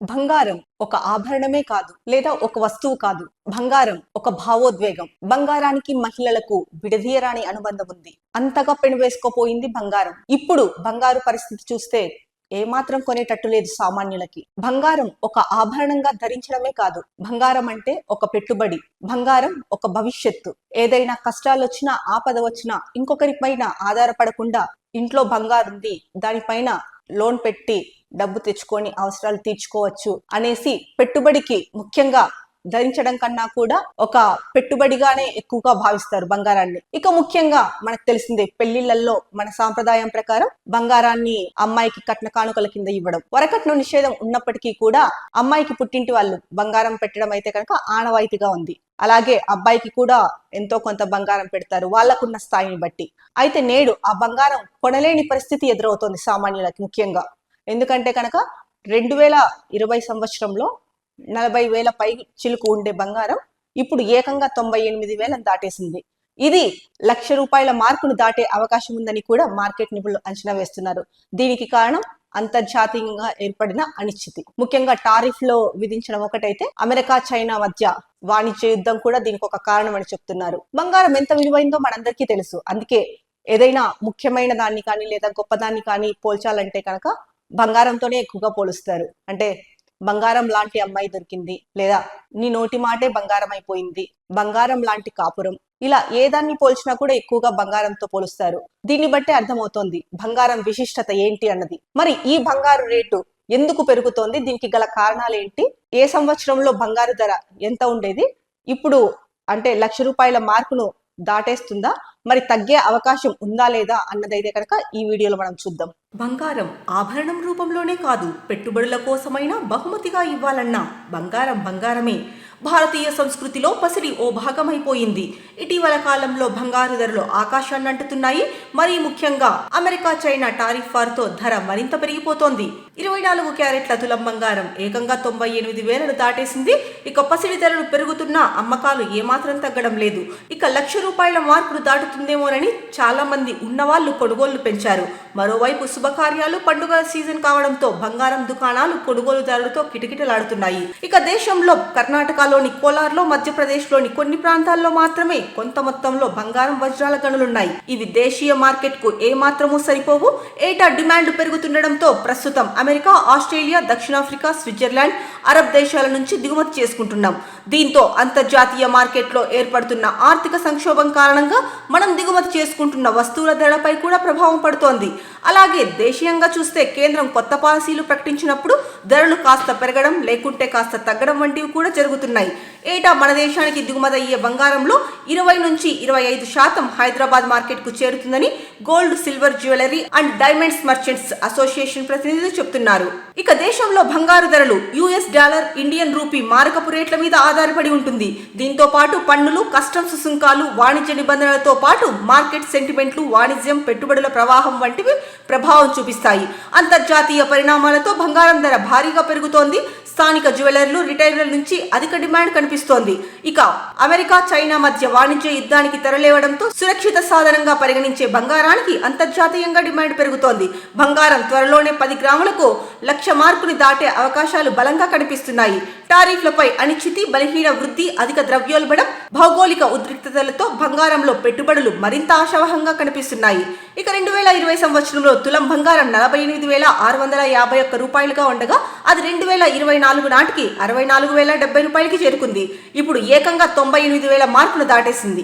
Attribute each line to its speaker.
Speaker 1: బంగారం ఒక ఆభరణమే కాదు, లేదా ఒక వస్తువు కాదు. బంగారం ఒక భావోద్వేగం. బంగారానికి మహిళలకు విడదీయరాని అనుబంధం ఉంది. అంతగా పెనువేసుకోపోయింది బంగారం. ఇప్పుడు బంగారు పరిస్థితి చూస్తే ఏమాత్రం కొనేటట్టు లేదు సామాన్యులకి. బంగారం ఒక ఆభరణంగా ధరించడమే కాదు, బంగారం అంటే ఒక పెట్టుబడి. బంగారం ఒక భవిష్యత్తు. ఏదైనా కష్టాలు వచ్చినా, ఆపద వచ్చినా ఇంకొకరి పైన ఆధారపడకుండా ఇంట్లో బంగారు ఉంది, దానిపైన లోన్ పెట్టి డబ్బు తెచ్చుకొని అవసరాలు తీర్చుకోవచ్చు అనేసి పెట్టుబడికి ముఖ్యంగా ధరించడం కన్నా కూడా ఒక పెట్టుబడిగానే ఎక్కువగా భావిస్తారు బంగారాన్ని. ఇక ముఖ్యంగా మనకు తెలిసిందే, పెళ్లిళ్లలో మన సాంప్రదాయం ప్రకారం బంగారాన్ని అమ్మాయికి కట్న కానుకల కింద ఇవ్వడం. వరకట్న నిషేధం ఉన్నప్పటికీ కూడా అమ్మాయికి పుట్టింటి వాళ్ళు బంగారం పెట్టడం అయితే కనుక ఆనవాయితీగా ఉంది. అలాగే అబ్బాయికి కూడా ఎంతో కొంత బంగారం పెడతారు వాళ్ళకున్న స్థాయిని బట్టి. అయితే నేడు ఆ బంగారం కొనలేని పరిస్థితి ఎదురవుతోంది సామాన్యులకి ముఖ్యంగా. ఎందుకంటే కనుక 2020 సంవత్సరంలో 40,000 పై చిలుకు ఉండే బంగారం ఇప్పుడు ఏకంగా 98,000 దాటేసింది. ఇది ₹1,00,000 మార్కును దాటే అవకాశం ఉందని కూడా మార్కెట్ నిపుణులు అంచనా వేస్తున్నారు. దీనికి కారణం అంతర్జాతీయంగా ఏర్పడిన అనిశ్చితి. ముఖ్యంగా టారిఫ్ లో విధించడం ఒకటైతే, అమెరికా చైనా మధ్య వాణిజ్య యుద్ధం కూడా దీనికి ఒక కారణం అని చెప్తున్నారు. బంగారం ఎంత విలువైందో మనందరికీ తెలుసు. అందుకే ఏదైనా ముఖ్యమైన దాన్ని కానీ లేదా గొప్పదాన్ని కానీ పోల్చాలంటే కనుక బంగారంతోనే ఎక్కువగా పోలుస్తారు. అంటే బంగారం లాంటి అమ్మాయి దొరికింది, లేదా నీ నోటి మాటే బంగారం అయిపోయింది, బంగారం లాంటి కాపురం, ఇలా ఏ దాన్ని పోల్చినా కూడా ఎక్కువగా బంగారంతో పోలుస్తారు. దీన్ని బట్టే అర్థమవుతోంది బంగారం విశిష్టత ఏంటి అన్నది. మరి ఈ బంగారు రేటు ఎందుకు పెరుగుతోంది, దీనికి గల కారణాలు ఏంటి, ఏ సంవత్సరంలో బంగారు ధర ఎంత ఉండేది, ఇప్పుడు అంటే ₹1,00,000 మార్కును దాటేస్తుందా, మరి తగ్గే అవకాశం ఉందా లేదా అన్నదైతే కనుక ఈ వీడియోలో మనం చూద్దాం.
Speaker 2: బంగారం ఆభరణం రూపంలోనే కాదు, పెట్టుబడుల కోసమైనా బహుమతిగా ఇవ్వాలన్నా బంగారం బంగారమే. భారతీయ సంస్కృతిలో పసిడి ఓ భాగమైపోయింది. ఇటీవల కాలంలో బంగారు ధరలు ఆకాశాన్ని అంటుతున్నాయి. మరీ ముఖ్యంగా అమెరికా చైనా టారిఫ్ వార్తో ధర మరింత పెరిగిపోతోంది. 24 క్యారెట్ల తులం బంగారం ఏకంగా 98,000 దాటేసింది. ఇక పసిడి ధరలు పెరుగుతున్నా అమ్మకాలు ఏమాత్రం తగ్గడం లేదు. ఇక ₹1,00,000 మార్కులు దాటుతుందేమోనని చాలా మంది ఉన్నవాళ్లు కొనుగోళ్లు పెంచారు. మరోవైపు శుభకార్యాలు, పండుగల సీజన్ కావడంతో బంగారం దుకాణాలు కొనుగోలుదారులతో కిటకిటలాడుతున్నాయి. ఇక దేశంలో కర్ణాటకలోని కోలార్లో, మధ్యప్రదేశ్లోని కొన్ని ప్రాంతాల్లో మాత్రమే కొంత మొత్తంలో బంగారం వజ్రాల గనులున్నాయి. ఇవి దేశీయ మార్కెట్ కు ఏమాత్రమూ సరిపోవు. ఏటా డిమాండ్ పెరుగుతుండటంతో ప్రస్తుతం అమెరికా, ఆస్ట్రేలియా, దక్షిణాఫ్రికా, స్విట్జర్లాండ్, అరబ్ దేశాల నుంచి దిగుమతి చేసుకుంటున్నాం. దీంతో అంతర్జాతీయ మార్కెట్లో ఏర్పడుతున్న ఆర్థిక సంక్షోభం కారణంగా మనం దిగుమతి చేసుకుంటున్న వస్తువుల ధరలపై కూడా ప్రభావం పడుతోంది. అలాగే దేశీయంగా చూస్తే కేంద్రం కొత్త పాలసీలు ప్రకటించినప్పుడు ధరలు కాస్త పెరగడం, లేకుంటే కాస్త తగ్గడం వంటివి కూడా జరుగుతున్నాయి. ఏటా మన దేశానికి దిగుమతి అయ్యే బంగారంలో 20 నుంచి 25% హైదరాబాద్ మార్కెట్ కు చేరుతుందని gold, silver, jewellery and diamonds merchants association ప్రతినిధులు చెప్తున్నారు. ఇక దేశంలో బంగారు ధరలు US డాలర్, ఇండియన్ రూపీ మారకపు రేట్ల మీద ఆధారపడి ఉంటుంది. దీంతో పాటు పన్నులు, కస్టమ్స్ సుంకాలు, వాణిజ్య నిబంధనలతో పాటు మార్కెట్ సెంటిమెంట్లు, వాణిజ్యం, పెట్టుబడుల ప్రవాహం వంటివి ప్రభావం చూపిస్తాయి. అంతర్జాతీయ పరిణామాలతో బంగారం ధర భారీగా పెరుగుతోంది. స్థానిక జ్యువెలర్లు, రిటైలర్ల నుంచి అధిక డిమాండ్ కనిపిస్తోంది. ఇక అమెరికా చైనా మధ్య వాణిజ్య యుద్ధానికి తెరలేవడంతో సురక్షిత సాధనంగా పరిగణించే బంగారానికి అంతర్జాతీయంగా డిమాండ్ పెరుగుతోంది. బంగారం త్వరలోనే 10 గ్రాములకు 1,00,000 మార్కుని దాటే అవకాశాలు బలంగా కనిపిస్తున్నాయి. టారిఫ్లపై అనిశ్చితి, బలహీన వృద్ధి, అధిక ద్రవ్యోల్బణం, భౌగోళిక ఉద్రిక్తతలతో బంగారంలో పెట్టుబడులు మరింత ఆశావహంగా కనిపిస్తున్నాయి. ఇక 2020 సంవత్సరంలో తులం బంగారం ₹48,651 ఉండగా అది 2024 నాటికి ₹64,070 చేరుకుంది. ఇప్పుడు ఏకంగా 98,000 మార్కును దాటేసింది.